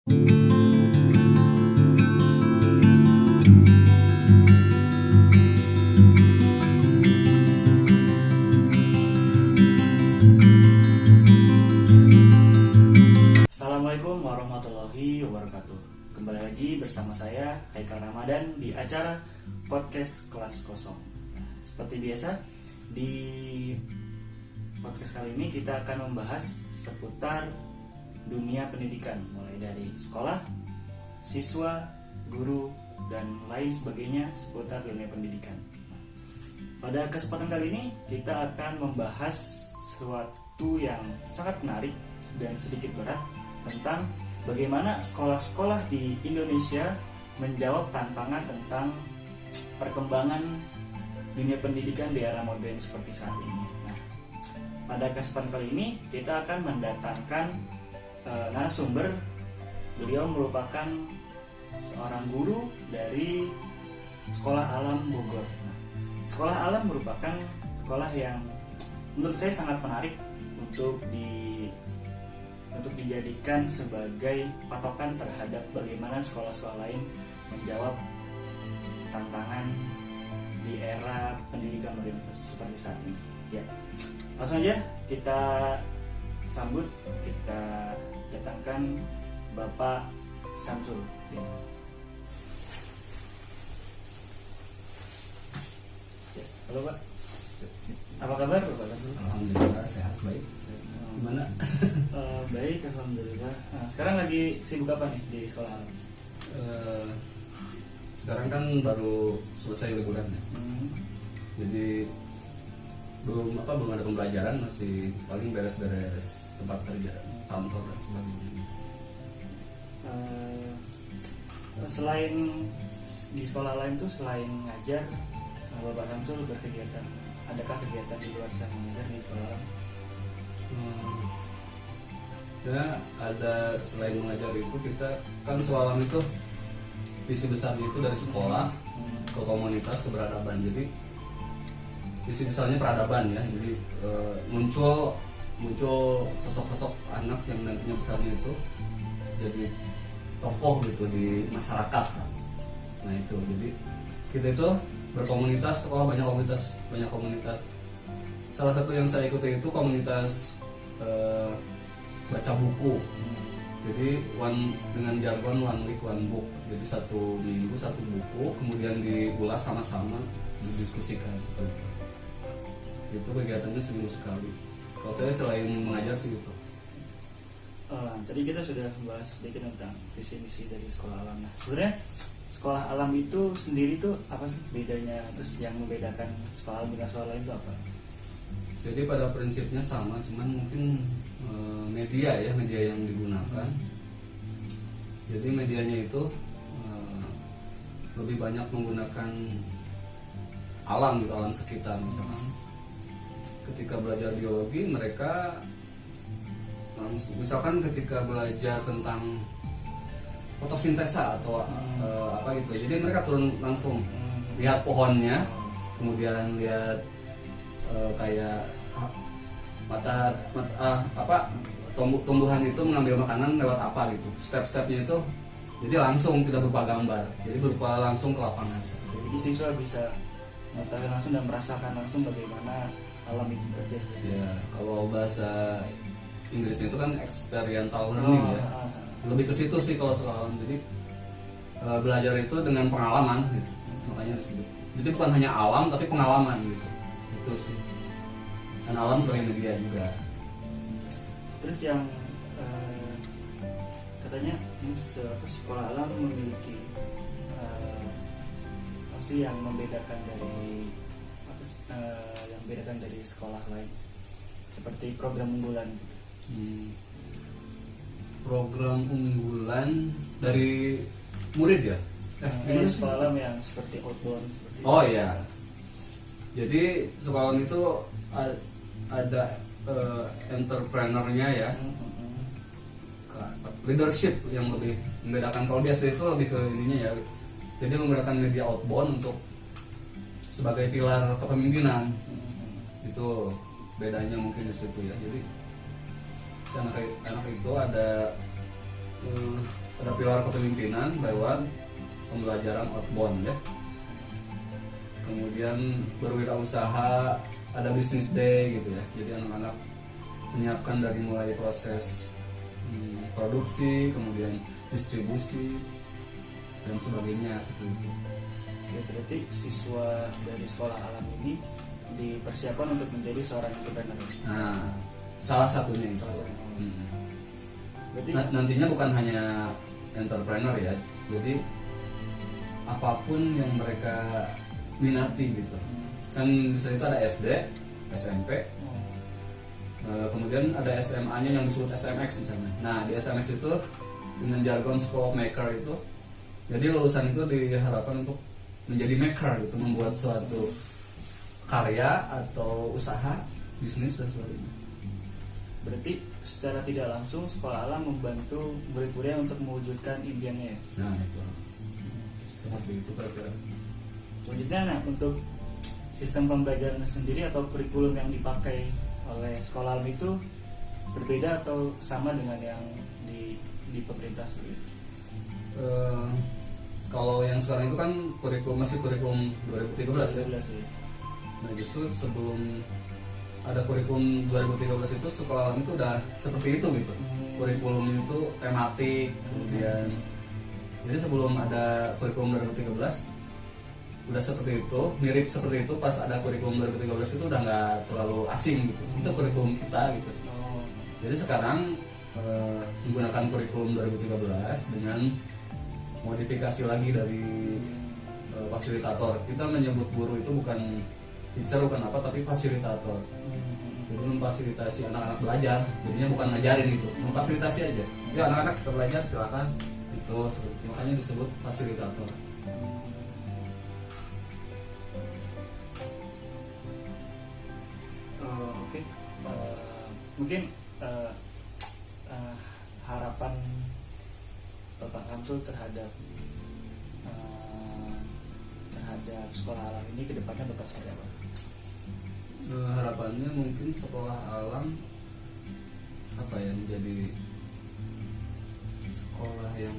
Assalamualaikum warahmatullahi wabarakatuh. Kembali lagi bersama saya Haikal Ramadan di acara podcast kelas kosong. Seperti biasa, di podcast kali ini kita akan membahas seputar dunia pendidikan, mulai dari sekolah, siswa, guru, dan lain sebagainya seputar dunia pendidikan. Pada kesempatan kali ini kita akan membahas sesuatu yang sangat menarik dan sedikit berat tentang bagaimana sekolah-sekolah di Indonesia menjawab tantangan tentang perkembangan dunia pendidikan di era modern seperti saat ini. Nah, pada kesempatan kali ini kita akan mendatangkan narasumber. Beliau merupakan seorang guru dari Sekolah Alam Bogor. Nah, Sekolah Alam merupakan sekolah yang menurut saya sangat menarik untuk dijadikan sebagai patokan terhadap bagaimana sekolah-sekolah lain menjawab tantangan di era pendidikan modern seperti saat ini. Ya, langsung aja kita sambut, kita datangkan Bapak Samsul. Ya. Halo Pak, apa kabar Bapak Samsul? Alhamdulillah sehat, baik. Gimana? Baik, alhamdulillah. Nah, sekarang lagi sibuk apa nih di sekolah alam? Sekarang kan baru selesai liburan ya. Jadi belum ada pembelajaran, masih paling beres-beres tempat kerja, kantor dan sebagainya. Selain di sekolah lain tuh, selain ngajar, Bapak Samsul berkegiatan, adakah kegiatan di luar sana mengajar di sekolah alam? Ya, ada selain mengajar itu, kita kan sekolah alam itu visi besarnya itu dari sekolah ke komunitas ke peradaban. Jadi visi besarnya peradaban ya. Jadi muncul sosok-sosok anak yang nantinya besarnya itu jadi tokoh gitu di masyarakat. Nah itu, jadi kita itu berkomunitas, sekolah banyak komunitas. Salah satu yang saya ikuti itu komunitas baca buku. Jadi dengan jargon one week one book. Jadi satu minggu satu buku, kemudian diulas sama-sama, didiskusikan. Itu kegiatannya seminggu sekali. Kalau saya selain mengajar sih gitu. Tadi kita sudah membahas sedikit tentang visi misi dari sekolah alam. Nah, sebenarnya sekolah alam itu sendiri tuh apa sih bedanya? Terus yang membedakan sekolah alam dengan sekolah lain itu apa? Jadi pada prinsipnya sama, cuman mungkin media yang digunakan. Jadi medianya itu lebih banyak menggunakan alam gitu, alam sekitar. Ketika belajar biologi, mereka misalkan ketika belajar tentang fotosintesa atau apa gitu, jadi mereka turun langsung lihat pohonnya, kemudian lihat kayak tumbuhan itu mengambil makanan lewat apa gitu, step-stepnya itu jadi langsung, tidak berupa gambar, jadi berupa langsung ke lapangan. Jadi siswa bisa mengetahui langsung dan merasakan langsung bagaimana alam itu bekerja. Ya, kalau bahasa Inggrisnya itu kan experiential learning ya. Lebih ke situ sih kalau soal. Jadi belajar itu dengan pengalaman gitu. Makanya disebut. Jadi bukan hanya alam tapi pengalaman gitu. Itu sih. Dan alam sebagai media juga. Terus yang katanya sekolah alam memiliki opsi yang membedakan dari sekolah lain, seperti program unggulan gitu. Program unggulan dari murid ya? Ini sekolah alam yang seperti outbound seperti oh iya. Jadi sekolah alam itu ada entrepreneurnya ya, leadership yang lebih membedakan. Kalau di SD itu lebih ke ininya ya, jadi menggunakan media outbound untuk sebagai pilar kepemimpinan. Itu bedanya mungkin di situ ya. Jadi anak itu ada kepemimpinan lewat pembelajaran outbound ya. Kemudian berwirausaha, ada business day gitu ya. Jadi anak-anak menyiapkan dari mulai proses produksi, kemudian distribusi dan sebagainya seperti itu. Ya, berarti siswa dari sekolah alam ini dipersiapkan untuk menjadi seorang entrepreneur. Nah, salah satunya itu. Berarti Nantinya bukan hanya entrepreneur ya, jadi apapun yang mereka minati gitu. Kan misalnya itu ada SD, SMP, kemudian ada SMA-nya yang disebut SMX misalnya. Nah di SMX itu dengan jargon School of Maker itu, jadi lulusan itu diharapkan untuk menjadi maker gitu, membuat suatu karya atau usaha, bisnis dan sebagainya. berarti secara tidak langsung sekolah alam membantu murid-muridnya untuk mewujudkan impiannya ya. Nah itu seperti itu kira-kira. Selanjutnya, nah, untuk sistem pembelajaran sendiri atau kurikulum yang dipakai oleh sekolah alam itu berbeda atau sama dengan yang di pemerintah sendiri? Kalau yang sekarang itu kan masih kurikulum 2013 ya. Ya. Nah justru sebelum ada kurikulum 2013 itu sekolah alam itu udah seperti itu gitu. Kurikulum itu tematik, kemudian jadi sebelum ada kurikulum 2013 udah seperti itu, mirip seperti itu. Pas ada kurikulum 2013 itu udah nggak terlalu asing gitu. Itu kurikulum kita gitu. Jadi sekarang menggunakan kurikulum 2013 dengan modifikasi lagi dari fasilitator. Kita menyebut guru itu bukan teacher, bukan apa, tapi fasilitator. Jadi memfasilitasi anak-anak belajar. Jadinya bukan ngajarin gitu, memfasilitasi aja. Ya anak-anak kita belajar silakan. Itu makanya disebut fasilitator. Oke. Mungkin harapan Bapak Samsul terhadap sekolah alam ini kedepannya Bapak seperti apa? Harapannya mungkin sekolah alam apa ya, menjadi sekolah yang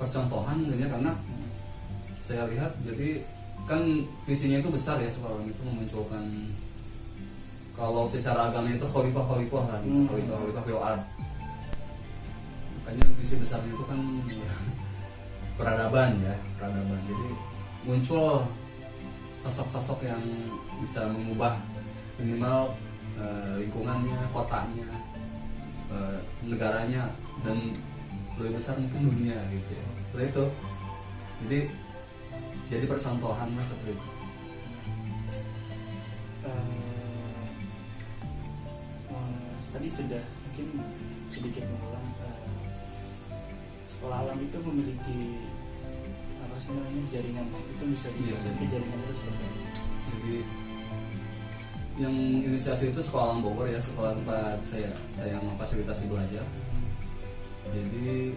percontohan gitu ya, karena saya lihat jadi kan visinya itu besar ya, sekolah alam itu memunculkan, kalau secara agama itu khalifah lah gitu, khalifah fil ard. Makanya visi besarnya itu kan peradaban. Jadi muncul sosok-sosok yang bisa mengubah minimal lingkungannya, kotanya, negaranya, dan lebih besar mungkin dunia gitu ya. Seperti itu. Jadi percontohan lah seperti itu. Tadi sudah mungkin sedikit mengulang, sekolah alam itu memiliki apa sih namanya, jaringan, itu bisa dijelaskan jaringan itu seperti apa? Jadi yang inisiasi itu sekolah alam Bogor ya, sekolah tempat saya memfasilitasi belajar. Jadi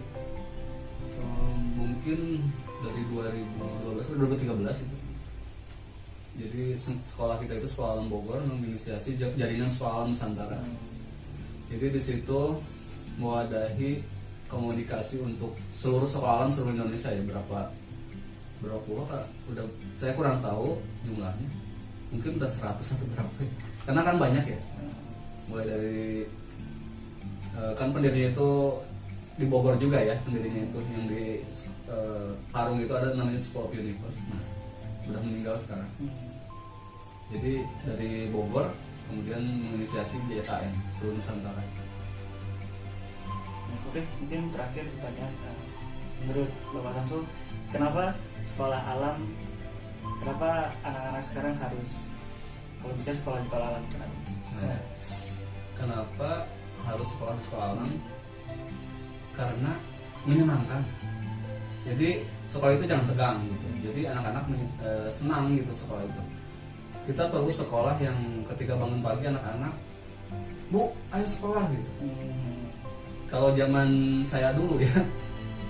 mungkin dari 2013 itu. Jadi sekolah kita itu sekolah alam Bogor menginisiasi jaringan sekolah alam Nusantara. Jadi di situ mewadahi komunikasi untuk seluruh sekolah alam seluruh Indonesia ya, berapa puluh Kak? Udah saya kurang tahu jumlahnya. Mungkin udah 100 atau berapa ya? Karena kan banyak ya. Mulai dari kan pendirinya itu di Bogor juga ya, pendirinya itu yang di Parung itu ada namanya School of Universe. Nah, udah meninggal sekarang. Jadi dari Bogor kemudian menginisiasi JSAN seluruh Nusantara. Oke, mungkin terakhir pertanyaan, menurut Bapak Samsul, kenapa sekolah alam, kenapa anak-anak sekarang harus, kalau bisa sekolah alam, kenapa? Kenapa harus sekolah alam? Karena menyenangkan. Jadi sekolah itu jangan tegang gitu. Jadi anak-anak senang gitu sekolah itu. Kita perlu sekolah yang ketika bangun pagi anak-anak, Bu, ayo sekolah gitu. Kalau zaman saya dulu ya,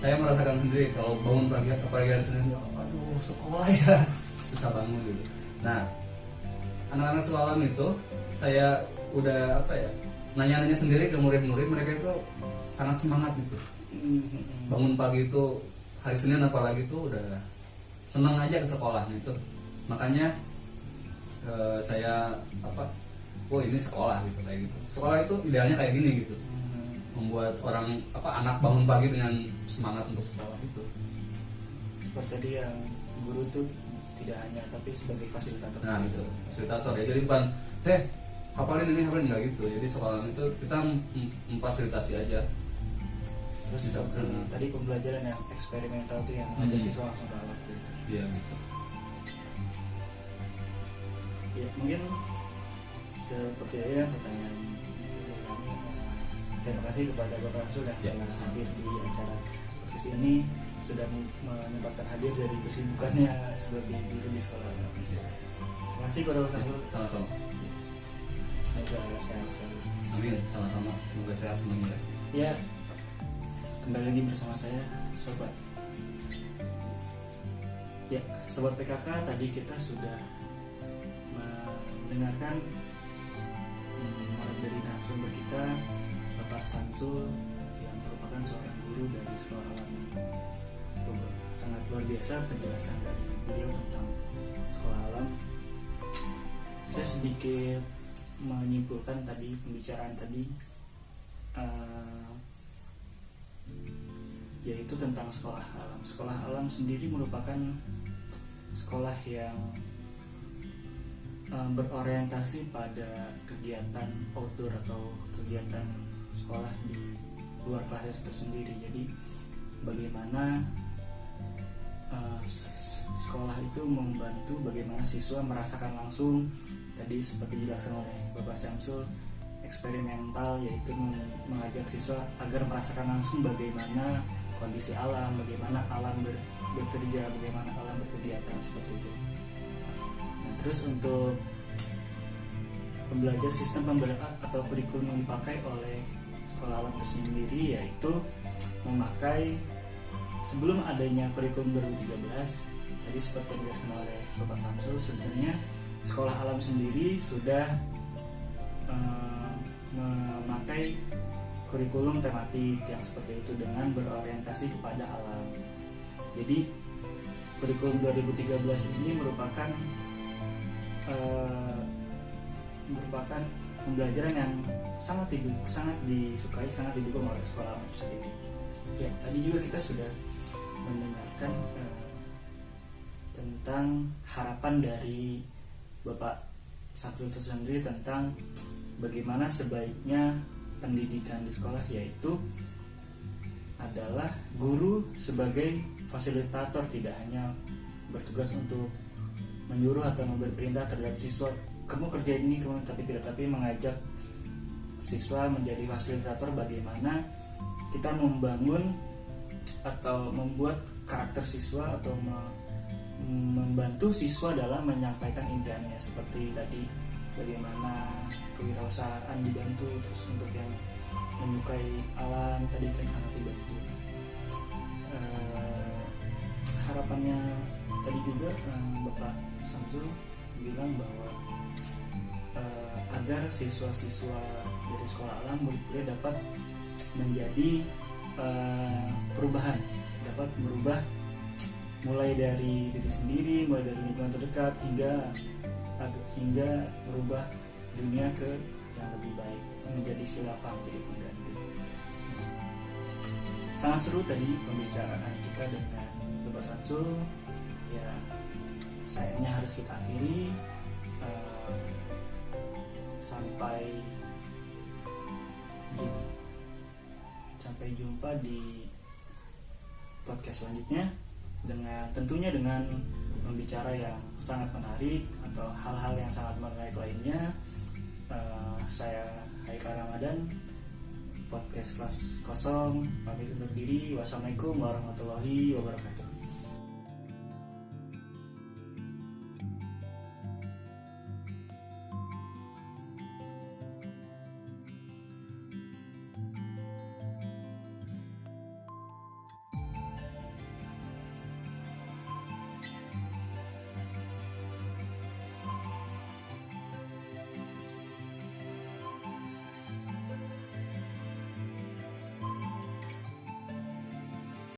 saya merasakan sendiri kalau bangun pagi apalagi hari Senin, aduh sekolah ya, susah bangun gitu. Nah, anak-anak sekolah alam itu saya udah nanya-nanya sendiri ke murid-murid, mereka itu sangat semangat gitu. bangun pagi itu hari Senin apalagi itu udah senang aja ke sekolah gitu. Makanya saya ini sekolah gitu kayak gitu. Sekolah itu idealnya kayak gini gitu. Membuat orang anak bangun pagi dengan semangat untuk sekolah itu. Seperti tadi yang guru tuh tidak hanya tapi sebagai fasilitator. Nah itu fasilitator ya, jadi bukan hafalin nggak gitu. Jadi sekolah itu kita memfasilitasi aja. Terus tadi pembelajaran yang eksperimental tuh yang ada siswa langsung kalah gitu. Iya gitu. Ya mungkin seperti itu ya pertanyaan. Terima kasih kepada Bapak sudah hadir di acara podcast ini, sudah menyempatkan hadir dari kesibukannya sebagai guru di sekolah. Terima kasih kepada Bapak. Sama-sama. Semoga sehat selalu. Amin, sama-sama. Semoga sehat semuanya. Ya, kembali lagi bersama saya, Sobat. Ya, Sobat PKK, tadi kita sudah mendengarkan dari narasumber kita, Bapak Samsul, yang merupakan seorang guru dari Sekolah Alam Bogor. Sangat luar biasa penjelasan dari beliau tentang Sekolah Alam. Saya sedikit menyimpulkan tadi pembicaraan tadi, yaitu tentang Sekolah Alam. Sekolah Alam sendiri merupakan sekolah yang berorientasi pada kegiatan outdoor atau kegiatan sekolah di luar kelas tersendiri. Jadi bagaimana sekolah itu membantu bagaimana siswa merasakan langsung, tadi seperti dijelaskan oleh Bapak Syamsul, eksperimental, yaitu mengajak siswa agar merasakan langsung bagaimana kondisi alam, bagaimana alam bekerja, bagaimana alam berkegiatan, seperti itu. Nah, terus untuk pembelajaran sistem pembelajaran atau kurikulum yang dipakai oleh Sekolah Alam itu sendiri, yaitu memakai sebelum adanya kurikulum 2013, tadi seperti yang dijelaskan oleh Bapak Samsul, sebenarnya Sekolah Alam sendiri sudah memakai kurikulum tematik yang seperti itu dengan berorientasi kepada alam. Jadi kurikulum 2013 ini merupakan pembelajaran yang sangat disukai, sangat didukung oleh Sekolah Alam itu sendiri. Ya, tadi juga kita sudah mendengarkan tentang harapan dari Bapak Samsul itu sendiri tentang bagaimana sebaiknya pendidikan di sekolah, yaitu adalah guru sebagai fasilitator, tidak hanya bertugas untuk menyuruh atau memberi perintah terhadap siswa, kamu kerja ini, kamu tapi mengajak siswa menjadi fasilitator, bagaimana kita membangun atau membuat karakter siswa atau membantu siswa dalam menyampaikan impiannya, seperti tadi bagaimana kewirausahaan dibantu, terus untuk yang menyukai alam tadi kan sangat dibantu. Harapannya tadi juga Bapak Samsul bilang bahwa agar siswa-siswa dari Sekolah Alam murid-murid dapat menjadi perubahan, dapat merubah mulai dari diri sendiri, mulai dari lingkungan terdekat hingga merubah dunia ke yang lebih baik, menjadi khilafah, menjadi pengganti. Sangat seru tadi pembicaraan kita dengan Bapak Samsul. Ya, sayangnya harus kita akhiri. Sampai jumpa di podcast selanjutnya, tentunya dengan pembicara yang sangat menarik atau hal-hal yang sangat menarik lainnya. Saya Haikal Ramadan, podcast kelas kosong, pamit undur diri. Wassalamualaikum warahmatullahi wabarakatuh.